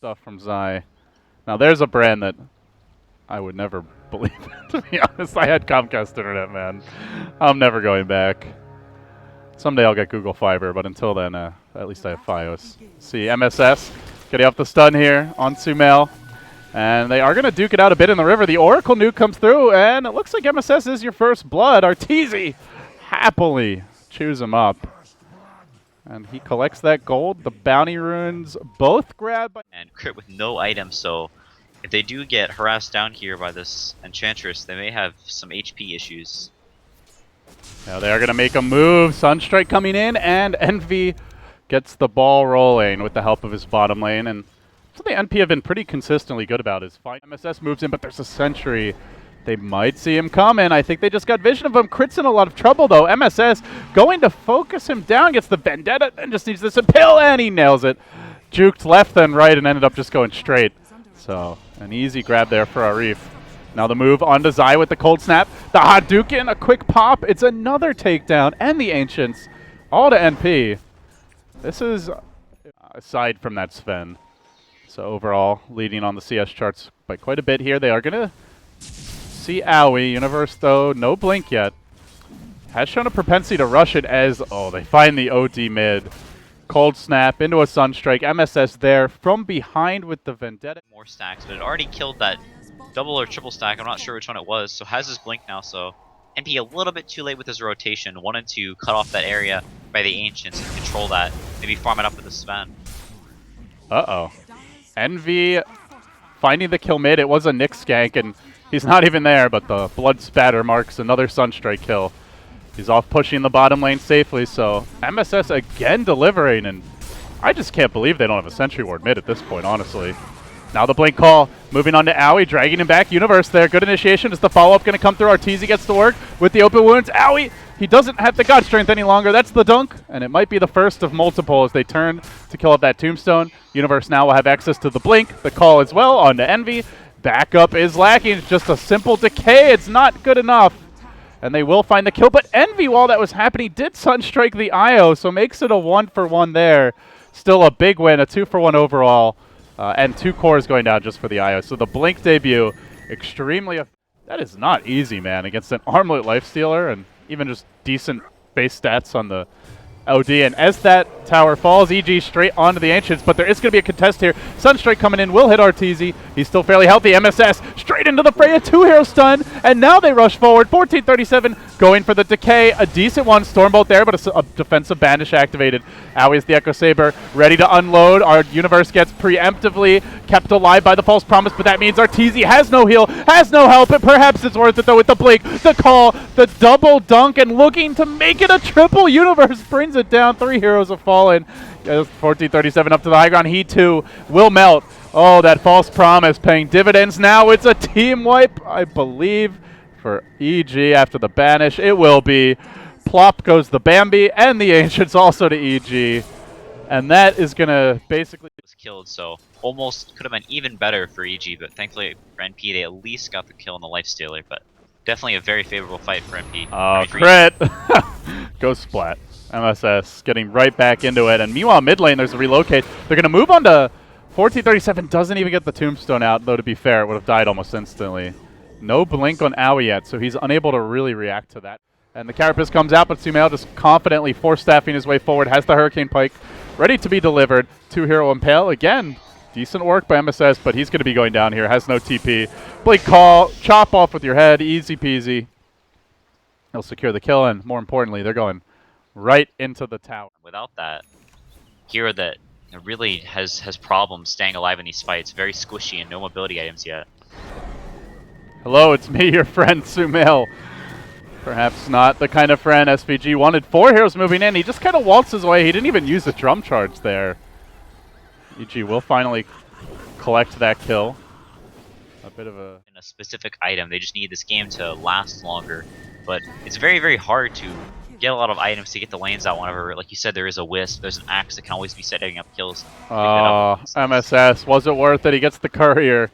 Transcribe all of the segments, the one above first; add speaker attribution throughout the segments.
Speaker 1: stuff from Zai. Now there's a brand that I would never believe in, to be honest. I had Comcast internet, man. I'm never going back. Someday I'll get Google Fiber, but until then, at least I have Fios. See, MSS getting off the stun here on SumaiL. And they are going to duke it out a bit in the river. The Oracle nuke comes through, and it looks like MSS is your first blood. Arteezy happily chews him up. And he collects that gold. The bounty runes both grab.
Speaker 2: And crit with no items, so if they do get harassed down here by this Enchantress, they may have some HP issues.
Speaker 1: Now they are going to make a move. Sunstrike coming in, and Envy gets the ball rolling with the help of his bottom lane. And something NP have been pretty consistently good about is fight. MSS moves in, but there's a sentry. They might see him coming. I think they just got vision of him. Crit's in a lot of trouble, though. MSS going to focus him down, gets the Vendetta, and just needs this appeal, and he nails it. Juked left then right and ended up just going straight. So, an easy grab there for Arif. Now the move onto Zai with the cold snap. The Hadouken, a quick pop. It's another takedown, and the Ancients all to NP. This is, aside from that Sven. So overall, leading on the CS charts by quite a bit here. They are going to see Owie. Universe, though, no blink yet. Has shown a propensity to rush it as, oh, they find the OD mid. Cold snap into a Sunstrike. MSS there from behind with the Vendetta.
Speaker 2: More stacks, but it already killed that double or triple stack. I'm not sure which one it was. So has his blink now, so NP a little bit too late with his rotation. Wanted to cut off that area by the Ancients and control that. Maybe farm it up with the Sven.
Speaker 1: Uh-oh. Envy finding the kill mid. It was a Nick skank, and he's not even there, but the blood spatter marks another Sunstrike kill. He's off pushing the bottom lane safely, so MSS again delivering, and I just can't believe they don't have a Sentry Ward mid at this point, honestly. Now the blink call, moving on to Owie, dragging him back. Universe there, good initiation. Is the follow-up going to come through? Arteezy gets to work with the open wounds. Owie, he doesn't have the God Strength any longer. That's the dunk, and it might be the first of multiple as they turn to kill up that tombstone. Universe now will have access to the blink, the call as well, onto Envy. Backup is lacking. It's just a simple decay. It's not good enough. And they will find the kill, but Envy, while that was happening, did Sunstrike the IO, so makes it a 1-for-1 there. Still a big win, a 2-for-1 overall, and 2 cores going down just for the IO. So the blink debut, extremely... That is not easy, man, against an Armlet Lifestealer, and even just decent base stats on the OD. And as that tower falls, EG straight onto the Ancients, but there is going to be a contest here. Sunstrike coming in, will hit Arteezy. He's still fairly healthy. MSS straight into the fray, a 2-hero stun, and now they rush forward. 1437 going for the decay, a decent one. Stormbolt there, but a defensive banish activated. Owie's the Echo Saber, ready to unload. Our Universe gets preemptively kept alive by the false promise, but that means Arteezy has no heal, has no help, but perhaps it's worth it though with the blink, the call, the double dunk, and looking to make it a triple. Universe brings it down. 3 heroes have fallen. 1437 up to the high ground. He too will melt. Oh, that false promise paying dividends now. It's a team wipe, I believe, for EG after the banish. It will be. Plop goes the Bambi and the Ancients also to EG. And that is going to basically...
Speaker 2: Was killed, so almost could have been even better for EG, but thankfully for NP, they at least got the kill on the Lifestealer, but definitely a very favorable fight for NP.
Speaker 1: Oh, crit! Go splat. MSS getting right back into it, and meanwhile mid lane there's a relocate. They're going to move on to 1437, doesn't even get the tombstone out, though to be fair it would have died almost instantly. No blink on Owie yet, so he's unable to really react to that. And the Carapace comes out, but SumaiL just confidently force-staffing his way forward, has the Hurricane Pike ready to be delivered. 2-hero Impale, again, decent work by MSS, but he's going to be going down here, has no TP. Blink call, chop off with your head, easy peasy. He'll secure the kill, and more importantly, they're going right into the tower.
Speaker 2: Without that, hero that really has problems staying alive in these fights, very squishy and no mobility items yet.
Speaker 1: Hello, it's me, your friend SumaiL. Perhaps not the kind of friend SVG wanted. 4 heroes moving in. He just kind of waltzes his way. He didn't even use the drum charge there. EG will finally collect that kill. A bit of a
Speaker 2: specific item. They just need this game to last longer. But it's very, very hard to get a lot of items to get the lanes out whenever, like you said, there is a Wisp. There's an Axe that can always be setting up kills.
Speaker 1: MSS. Was it worth it? He gets the Courier.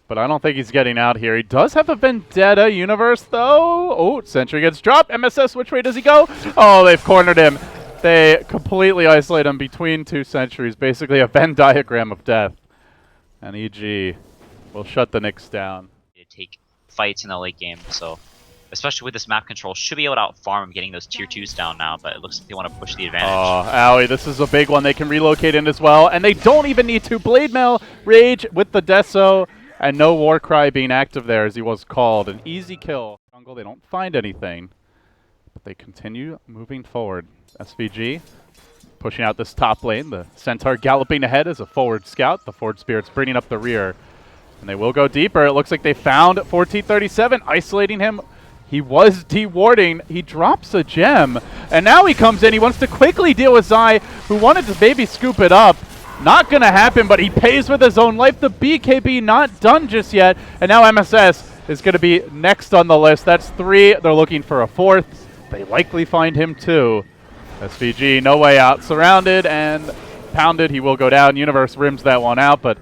Speaker 1: But I don't think he's getting out here. He does have a Vendetta Universe, though. Oh, Sentry gets dropped. MSS, which way does he go? Oh, they've cornered him. They completely isolate him between 2 sentries. Basically a Venn diagram of death. And EG will shut the Knicks down.
Speaker 2: To take fights in the late game, so especially with this map control, should be able to outfarm him getting those tier 2s down now, but it looks like they want to push the advantage.
Speaker 1: Oh, Owie, this is a big one. They can relocate in as well, and they don't even need to. Blade Mail, Rage with the Deso, and no Warcry being active there as he was called. An easy kill. Jungle, they don't find anything, but they continue moving forward. SVG pushing out this top lane. The Centaur galloping ahead as a forward scout. The Forward Spirit's bringing up the rear. And they will go deeper. It looks like they found 1437, isolating him. He was de-warding. He drops a gem. And now he comes in. He wants to quickly deal with Zai, who wanted to maybe scoop it up. Not going to happen, but he pays with his own life. The BKB not done just yet. And now MSS is going to be next on the list. That's 3. They're looking for a 4th. They likely find him too. SVG, no way out. Surrounded and pounded. He will go down. Universe rims that one out, but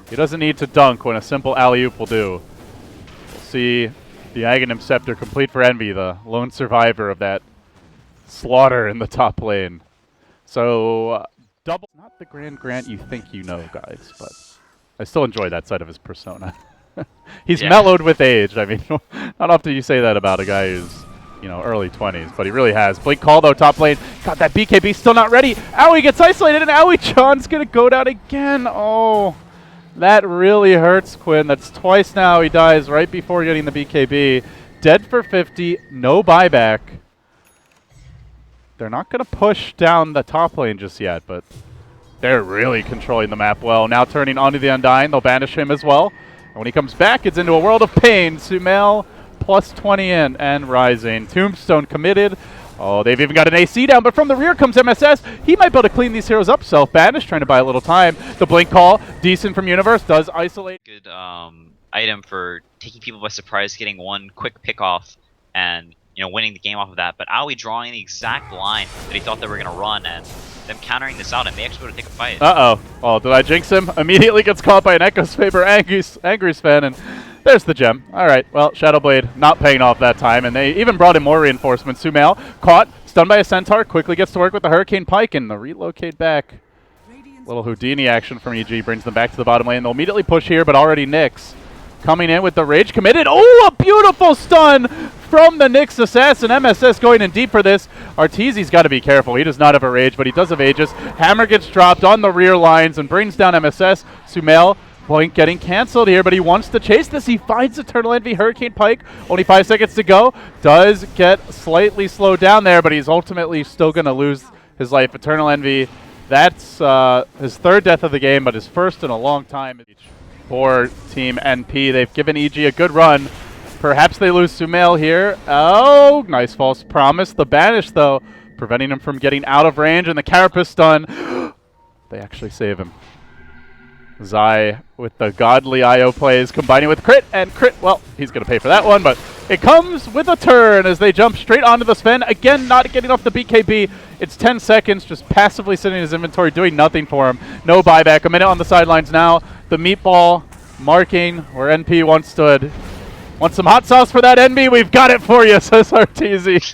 Speaker 1: he doesn't need to dunk when a simple alley-oop will do. We'll see the Aghanim Scepter complete for Envy, the lone survivor of that slaughter in the top lane. So, double. Not the Grand Grant you think you know, guys, but I still enjoy that side of his persona. He's mellowed with age. I mean, not often you say that about a guy who's, you know, early 20s, but he really has. Blink call, though, top lane. Got that BKB, still not ready. Owie gets isolated, and Owie Chan's going to go down again. Oh. That really hurts Quinn. That's twice now he dies right before getting the BKB. Dead for 50, no buyback. They're not going to push down the top lane just yet, but they're really controlling the map well. Now turning onto the Undying, they'll banish him as well. And when he comes back, it's into a world of pain. SumaiL plus 20 in and rising. Tombstone committed. Oh, they've even got an AC down, but from the rear comes MSS. He might be able to clean these heroes up. Self-banish, trying to buy a little time. The blink call, decent from Universe, does isolate.
Speaker 2: Good item for taking people by surprise, getting one quick pick off, and winning the game off of that. But Owie drawing the exact line that he thought they were going to run, and them countering this out, and they actually would take a fight.
Speaker 1: Uh-oh. Oh, did I jinx him? Immediately gets caught by an Echo's Favor Angry Sven, and there's the gem. All right, well, Shadowblade not paying off that time, and they even brought in more reinforcements. SumaiL caught, stunned by a Centaur, quickly gets to work with the Hurricane Pike, and the relocate back. Little Houdini action from EG brings them back to the bottom lane. They'll immediately push here, but already Nyx coming in with the Rage committed. Oh, a beautiful stun from the Nyx Assassin. MSS going in deep for this. Arteezy's got to be careful. He does not have a Rage, but he does have Aegis. Hammer gets dropped on the rear lines and brings down MSS. SumaiL point getting canceled here, but he wants to chase this. He finds Eternal Envy, Hurricane Pike. Only 5 seconds to go. Does get slightly slowed down there, but he's ultimately still going to lose his life. Eternal Envy, that's his 3rd death of the game, but his 1st in a long time. For Team NP, they've given EG a good run. Perhaps they lose SumaiL here. Oh, nice false promise. The banish, though, preventing him from getting out of range, and the Carapace stun. They actually save him. Zai with the godly IO plays, combining with crit, and crit, well, he's going to pay for that one, but it comes with a turn as they jump straight onto the Sven. Again, not getting off the BKB. It's 10 seconds, just passively sitting in his inventory, doing nothing for him. No buyback. A minute on the sidelines now. The meatball marking where NP once stood. Want some hot sauce for that, NB? We've got it for you, says Arteezy.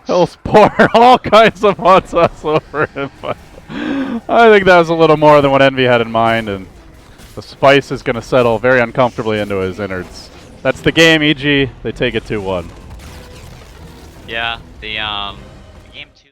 Speaker 1: He'll pour all kinds of hot sauce over him. But I think that was a little more than what Envy had in mind, and the spice is going to settle very uncomfortably into his innards. That's the game, EG. They take it 2-1.
Speaker 2: Yeah, the game 2.